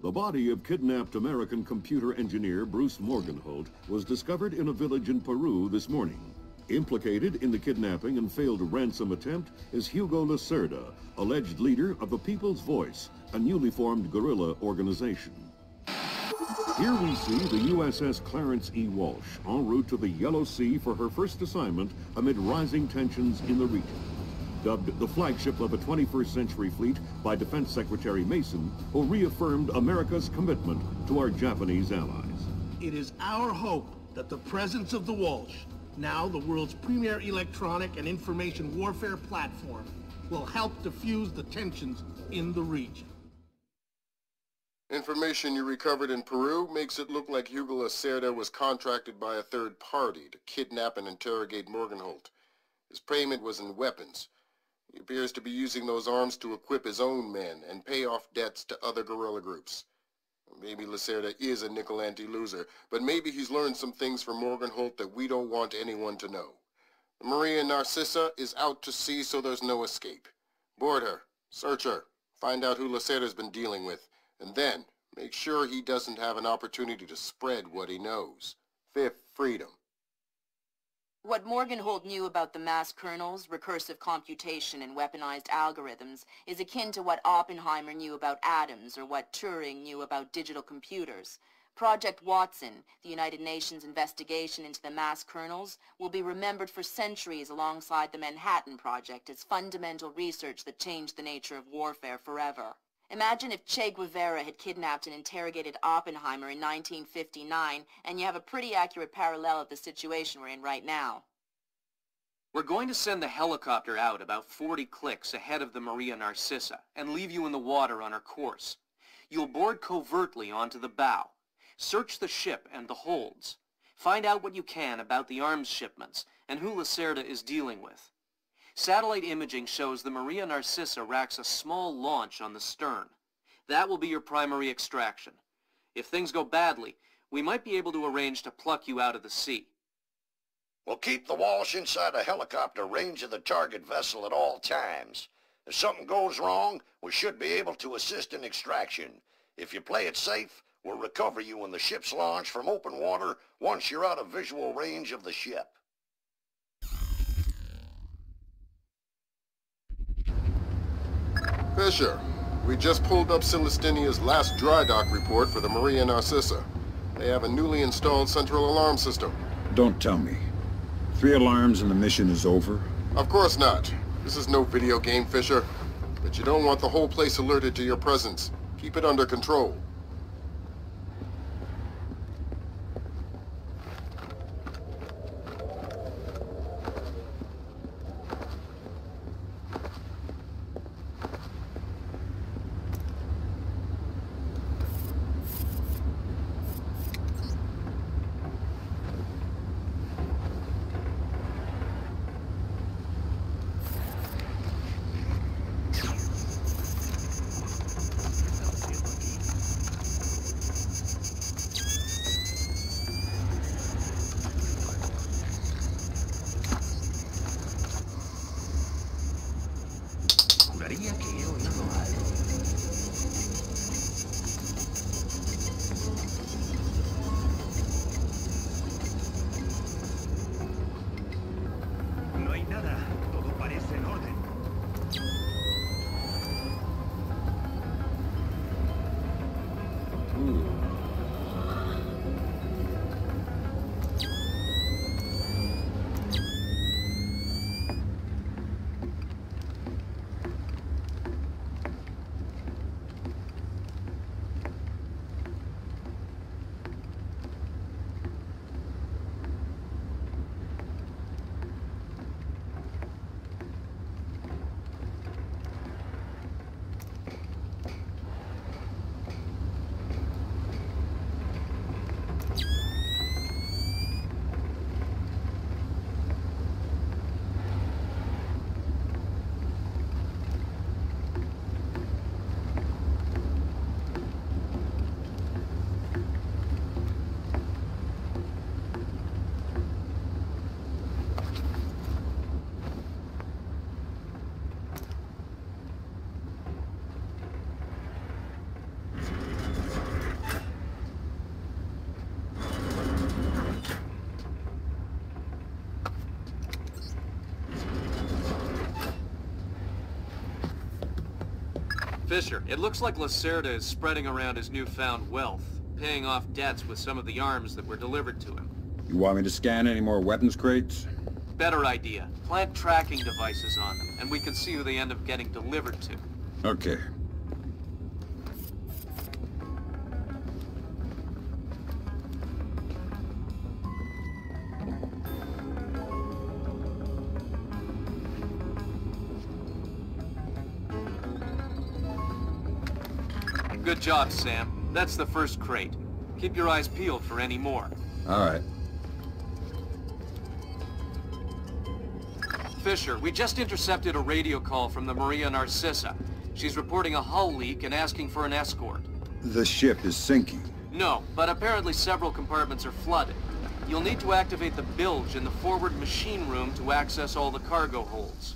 The body of kidnapped American computer engineer Bruce Morgenholt was discovered in a village in Peru this morning. Implicated in the kidnapping and failed ransom attempt is Hugo Lacerda, alleged leader of the People's Voice, a newly formed guerrilla organization. Here we see the USS Clarence E. Walsh en route to the Yellow Sea for her first assignment amid rising tensions in the region. Dubbed the flagship of a 21st century fleet by Defense Secretary Mason, who reaffirmed America's commitment to our Japanese allies. It is our hope that the presence of the Walsh, now the world's premier electronic and information warfare platform, will help diffuse the tensions in the region. Information you recovered in Peru makes it look like Hugo Lacerda was contracted by a third party to kidnap and interrogate Morgenholt. His payment was in weapons. He appears to be using those arms to equip his own men and pay off debts to other guerrilla groups. Maybe Lacerda is a nickel-ante loser, but maybe he's learned some things from Morgenholt that we don't want anyone to know. The Maria Narcissa is out to sea, so there's no escape. Board her, search her, find out who Lacerda's been dealing with, and then make sure he doesn't have an opportunity to spread what he knows. Fifth freedom. What Morgenholt knew about the mass kernels, recursive computation, and weaponized algorithms is akin to what Oppenheimer knew about atoms or what Turing knew about digital computers. Project Watson, the United Nations investigation into the mass kernels, will be remembered for centuries alongside the Manhattan Project as fundamental research that changed the nature of warfare forever. Imagine if Che Guevara had kidnapped and interrogated Oppenheimer in 1959, and you have a pretty accurate parallel of the situation we're in right now. We're going to send the helicopter out about 40 clicks ahead of the Maria Narcissa and leave you in the water on her course. You'll board covertly onto the bow. Search the ship and the holds. Find out what you can about the arms shipments and who Lacerda is dealing with. Satellite imaging shows the Maria Narcissa racks a small launch on the stern. That will be your primary extraction. If things go badly, we might be able to arrange to pluck you out of the sea. We'll keep the Walsh inside a helicopter range of the target vessel at all times. If something goes wrong, we should be able to assist in extraction. If you play it safe, we'll recover you when the ship's launched from open water once you're out of visual range of the ship. Fisher, we just pulled up Celestinia's last dry dock report for the Maria Narcissa. They have a newly installed central alarm system. Don't tell me. 3 alarms and the mission is over? Of course not. This is no video game, Fisher. But you don't want the whole place alerted to your presence. Keep it under control. Fisher, it looks like Lacerda is spreading around his newfound wealth, paying off debts with some of the arms that were delivered to him. You want me to scan any more weapons crates? Better idea. Plant tracking devices on them, and we can see who they end up getting delivered to. Okay. Good job, Sam. That's the first crate. Keep your eyes peeled for any more. All right. Fisher, we just intercepted a radio call from the Maria Narcissa. She's reporting a hull leak and asking for an escort. The ship is sinking. No, but apparently several compartments are flooded. You'll need to activate the bilge in the forward machine room to access all the cargo holds.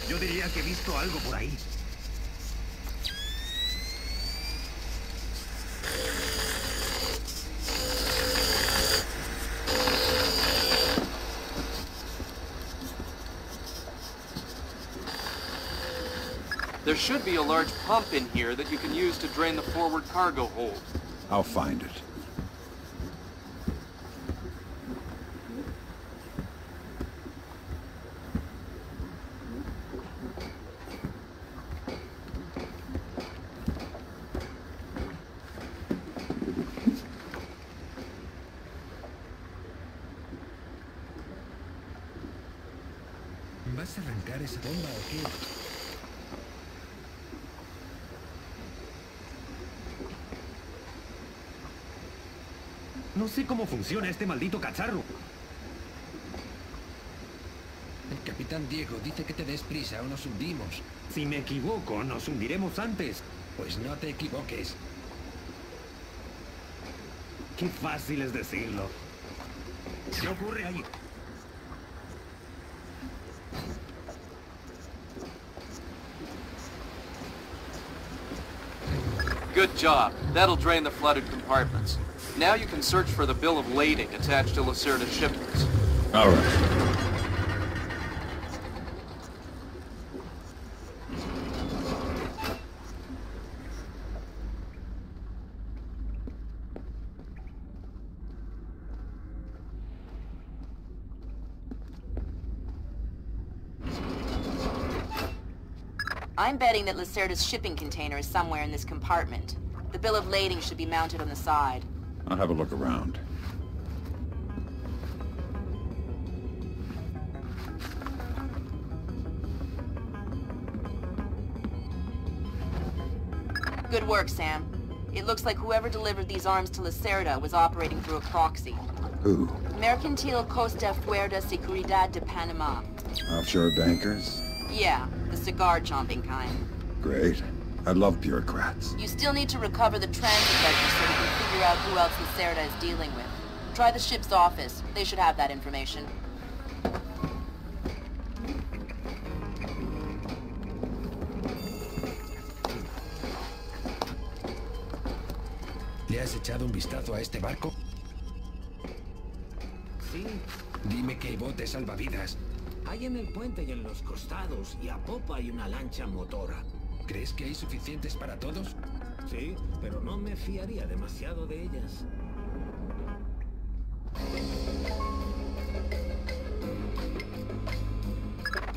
Yo diría que he visto algo por ahí. There should be a large pump in here that you can use to drain the forward cargo hold. I'll find it. ¿Vas a arrancar esa bomba o qué? No sé cómo funciona este maldito cacharro. El capitán Diego dice que te des prisa o nos hundimos. Si me equivoco, nos hundiremos antes. Pues no te equivoques. Qué fácil es decirlo. ¿Qué ocurre ahí? Good job. That'll drain the flooded compartments. Now you can search for the bill of lading attached to Lacerda's shipments. All right. I'm betting that Lacerda's shipping container is somewhere in this compartment. The bill of lading should be mounted on the side. I'll have a look around. Good work, Sam. It looks like whoever delivered these arms to Lacerda was operating through a proxy. Who? Mercantil Costa Fuerza Seguridad de Panama. Offshore bankers? Yeah, the cigar-chomping kind. Great. I love bureaucrats. You still need to recover the transit ledger so we can figure out who else Lacerda is dealing with. Try the ship's office. They should have that information. ¿Le has echado un vistazo a este barco? Sí, Dime que hay botes salvavidas. hay en el puente y en los costados, y a popa hay una lancha motora. ¿Crees que hay suficientes para todos? Sí, pero no me fiaría demasiado de ellas.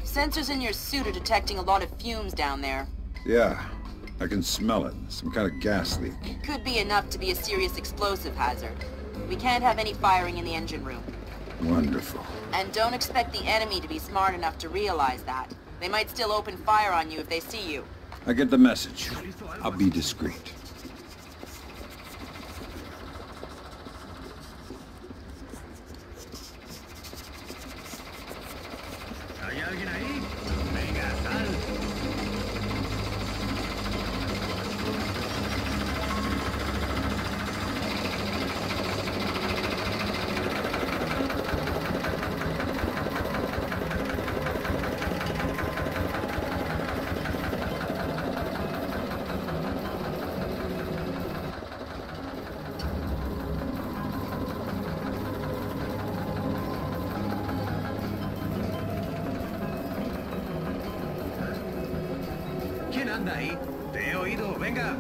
Sensors in your suit are detecting a lot of fumes down there. Yeah, I can smell it. Some kind of gas leak. Could be enough to be a serious explosive hazard. We can't have any firing in the engine room. Wonderful. And don't expect the enemy to be smart enough to realize that. They might still open fire on you if they see you. I get the message. I'll be discreet. ¿Hay alguien ahí? Venga, sal. anda ahí? Te he oído, venga.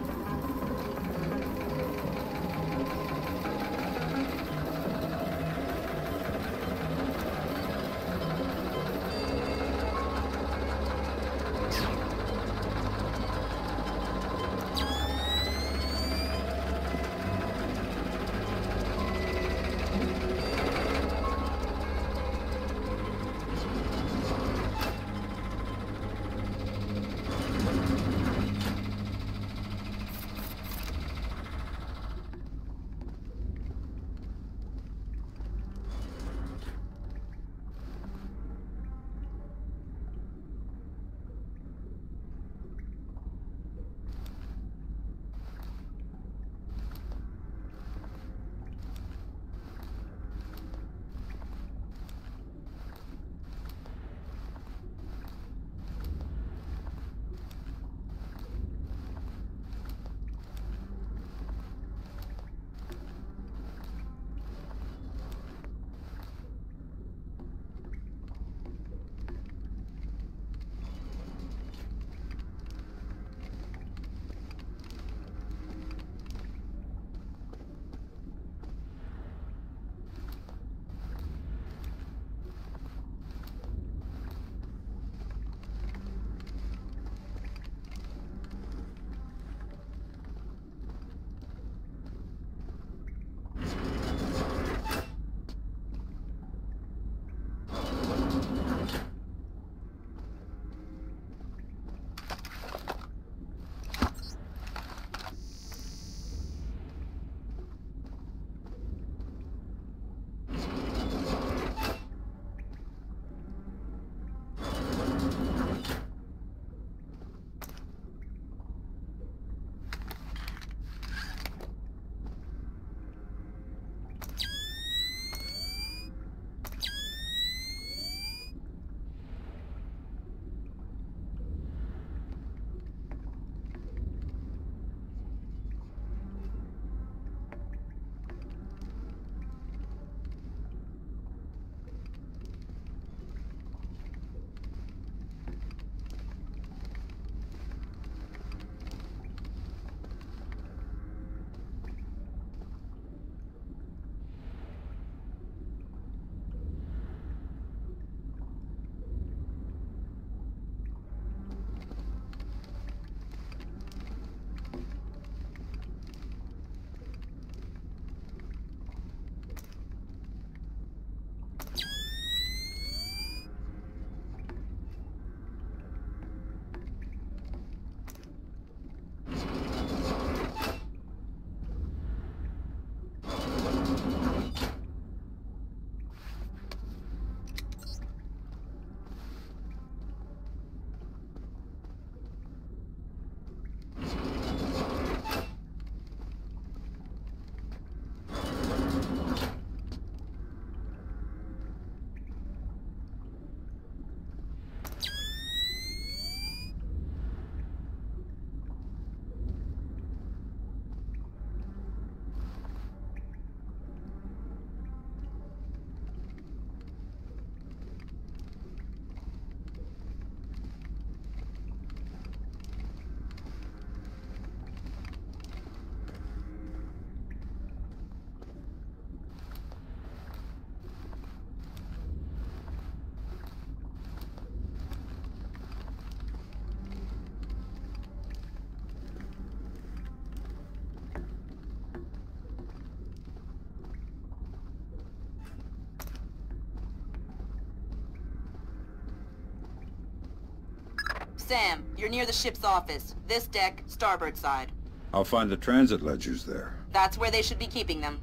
Sam, you're near the ship's office. This deck, starboard side. I'll find the transit ledgers there. That's where they should be keeping them.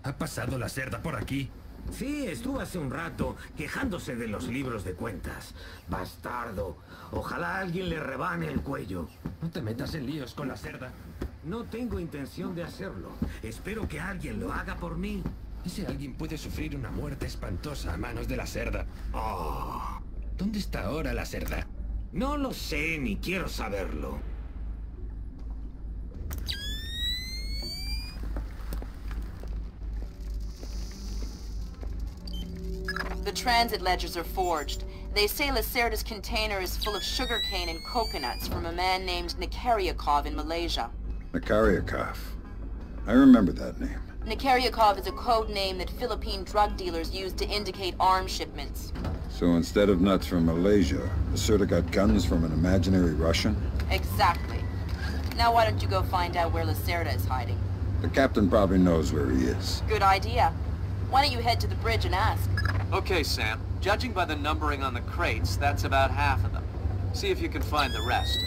¿Ha pasado la cerda por aquí? Sí, estuvo hace un rato quejándose de los libros de cuentas. Bastardo. Ojalá alguien le rebane el cuello. No te metas en líos con la cerda. No tengo intención de hacerlo. Espero que alguien lo haga por mí. Ese alguien puede sufrir una muerte espantosa a manos de la cerda. Oh. ¿Dónde está ahora la cerda? No lo sé, ni quiero saberlo. The transit ledgers are forged. They say Lacerda's container is full of sugarcane and coconuts from a man named Nikaryakov in Malaysia. Nikaryakov. I remember that name. Nikaryakov is a code name that Philippine drug dealers use to indicate arms shipments. So instead of nuts from Malaysia, Lacerda got guns from an imaginary Russian? Exactly. Now why don't you go find out where Lacerda is hiding? The captain probably knows where he is. Good idea. Why don't you head to the bridge and ask? Okay, Sam. Judging by the numbering on the crates, that's about half of them. See if you can find the rest.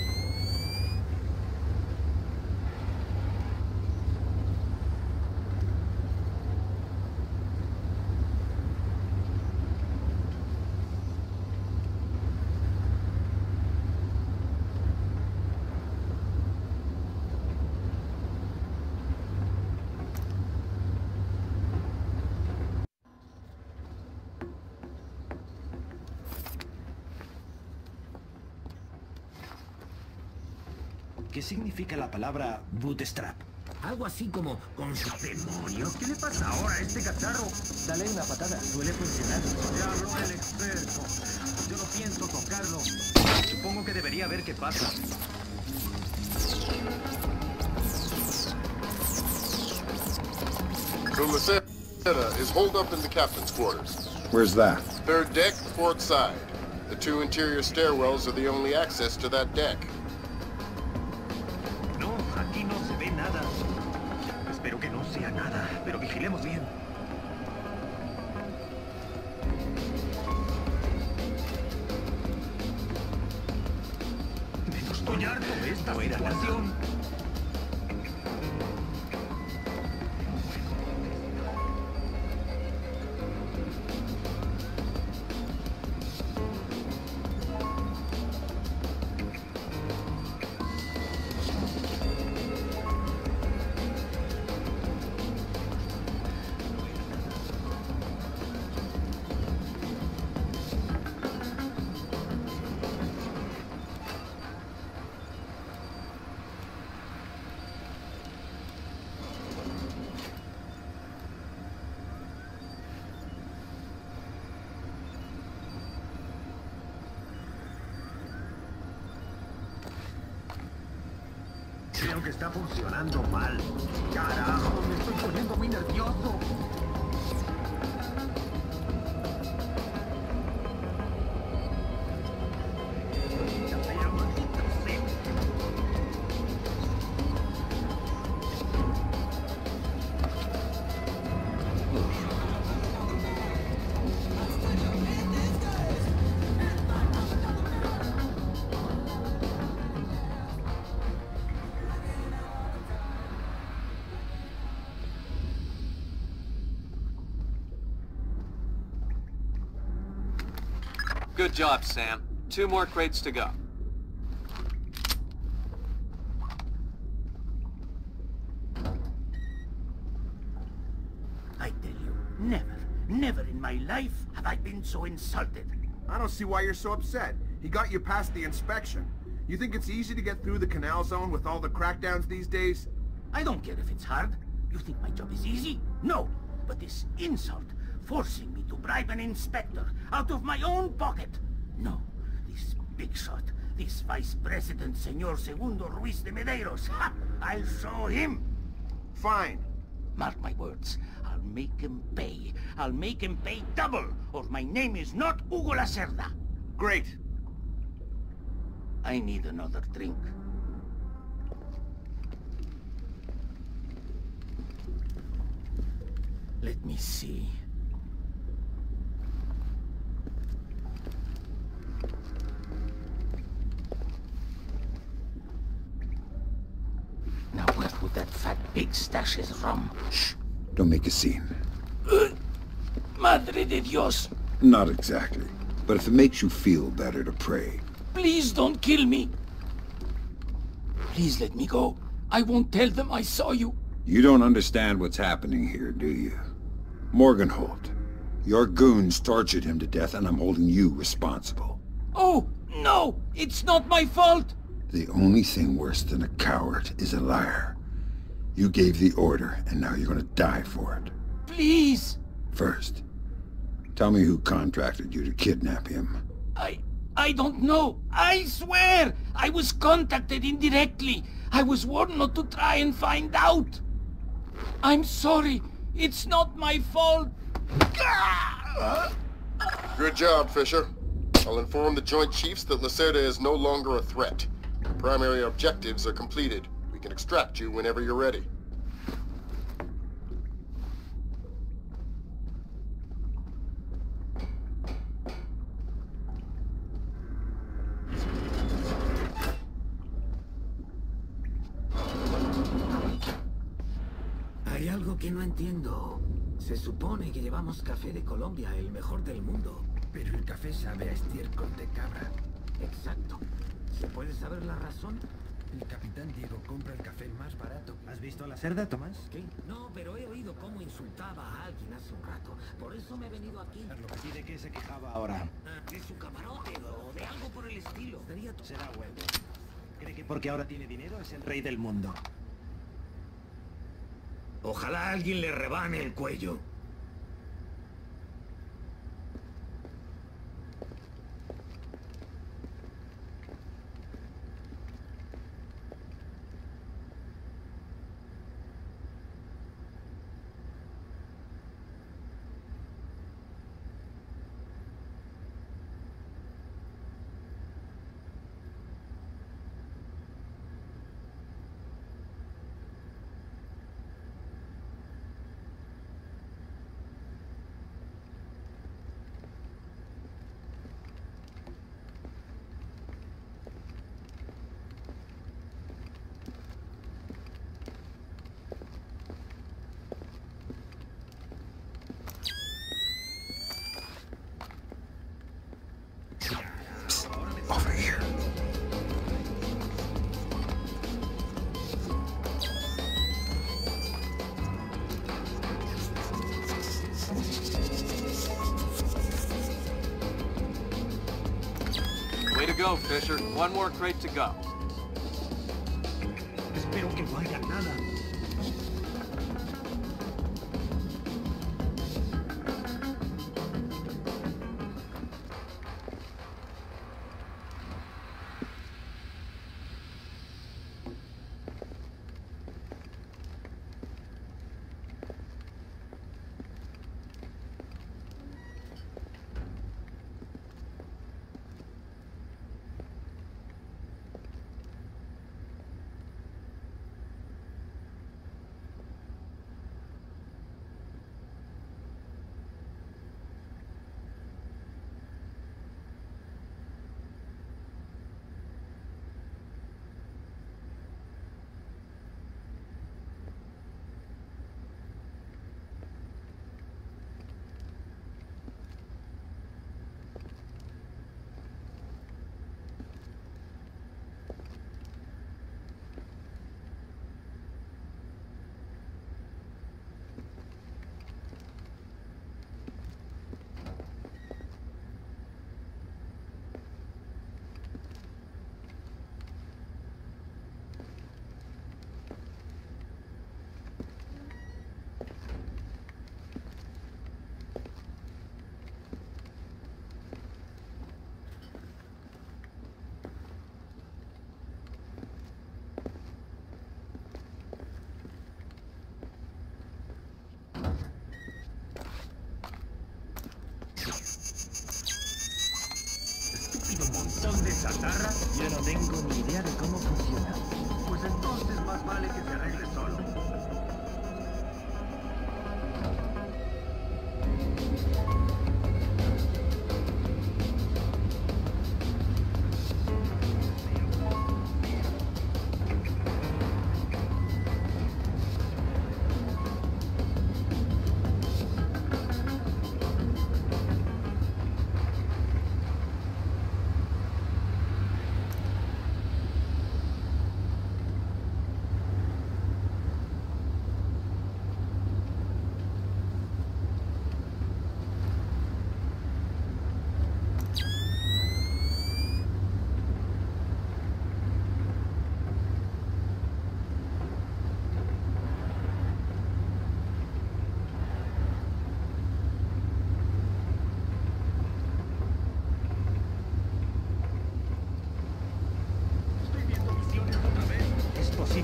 ¿Qué significa la palabra bootstrap? Algo así como con sus demonios. ¿Qué le pasa ahora a este cacharro? Dale una patada, suele funcionar. Ya habló el experto. Yo no pienso tocarlo. Supongo que debería ver qué pasa. So Lacerda is holed up in the captain's quarters. Where's that? Third deck, port side. The two interior stairwells are the only access to that deck. No, aquí no se ve nada. Espero que no sea nada, pero vigilemos bien. Estoy harto de esta situación. Creo que está funcionando mal. Carajo, me estoy poniendo muy nervioso. Good job, Sam. 2 more crates to go. I tell you, never in my life have I been so insulted. I don't see why you're so upset. He got you past the inspection. You think it's easy to get through the canal zone with all the crackdowns these days? I don't care if it's hard. You think my job is easy? No, but this insult, forcing me to bribe an inspector out of my own pocket. No, this big shot, this Vice President, Señor Segundo Ruiz de Medeiros. Ha! I'll show him. Fine. Mark my words. I'll make him pay. I'll make him pay double, or my name is not Hugo Lacerda. Great. I need another drink. Let me see. Now where would that fat pig stash his rum? Shh. Don't make a scene. Madre de Dios. Not exactly. But if it makes you feel better to pray. Please don't kill me. Please let me go. I won't tell them I saw you. You don't understand what's happening here, do you? Morgenholt. Your goons tortured him to death, and I'm holding you responsible. Oh, no! It's not my fault! The only thing worse than a coward is a liar. You gave the order, and now you're gonna die for it. Please! First, Tell me who contracted you to kidnap him. I don't know. I swear! I was contacted indirectly. I was warned not to try and find out. I'm sorry. It's not my fault. Good job, Fisher. I'll inform the Joint Chiefs that Lacerda is no longer a threat. Your primary objectives are completed. We can extract you whenever you're ready. Hay algo que no entiendo. Se supone que llevamos café de Colombia, el mejor del mundo. Pero el café sabe a estiércol de cabra. Exacto. ¿Se puede saber la razón? El capitán Diego compra el café más barato. ¿Has visto a la cerda, Tomás? ¿Qué? No, pero he oído cómo insultaba a alguien hace un rato. Por eso me he venido aquí. Lo que sí, ¿de qué se quejaba ahora? De su camarote o de algo por el estilo. Será bueno. Cree que porque ahora tiene dinero es el rey del mundo. Ojalá alguien le rebane el cuello. Over here. Way to go, Fisher. One more crate to go. Espero que no haya nada.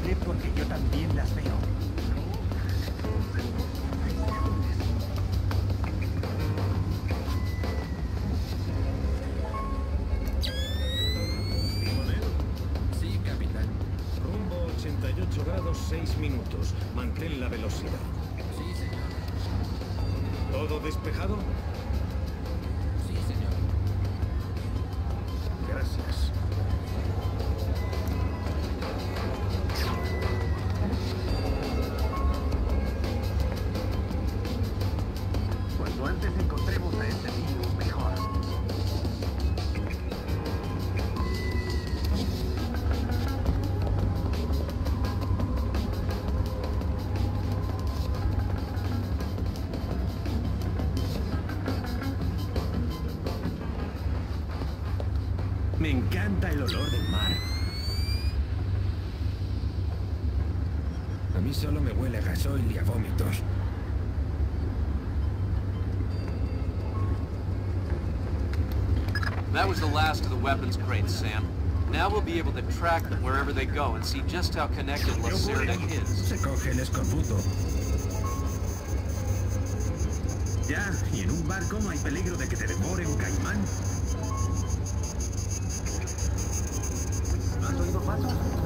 Síguele porque yo también las veo. Sí, capitán. Rumbo 88 grados 6 minutos. Mantén la velocidad. Sí, señor. ¿Todo despejado? Sí, señor. Gracias. Cuanto antes encontremos a este niño, mejor. Me encanta el olor del mar. A mí solo me huele a gasoil y a vómitos. That was the last of the weapons crates, Sam. Now we'll be able to track them wherever they go and see just how connected Lacerda is. Se coge el escorbuto. Ya, y en un barco no hay peligro de que te devore un caimán. ¿Has oído pasos?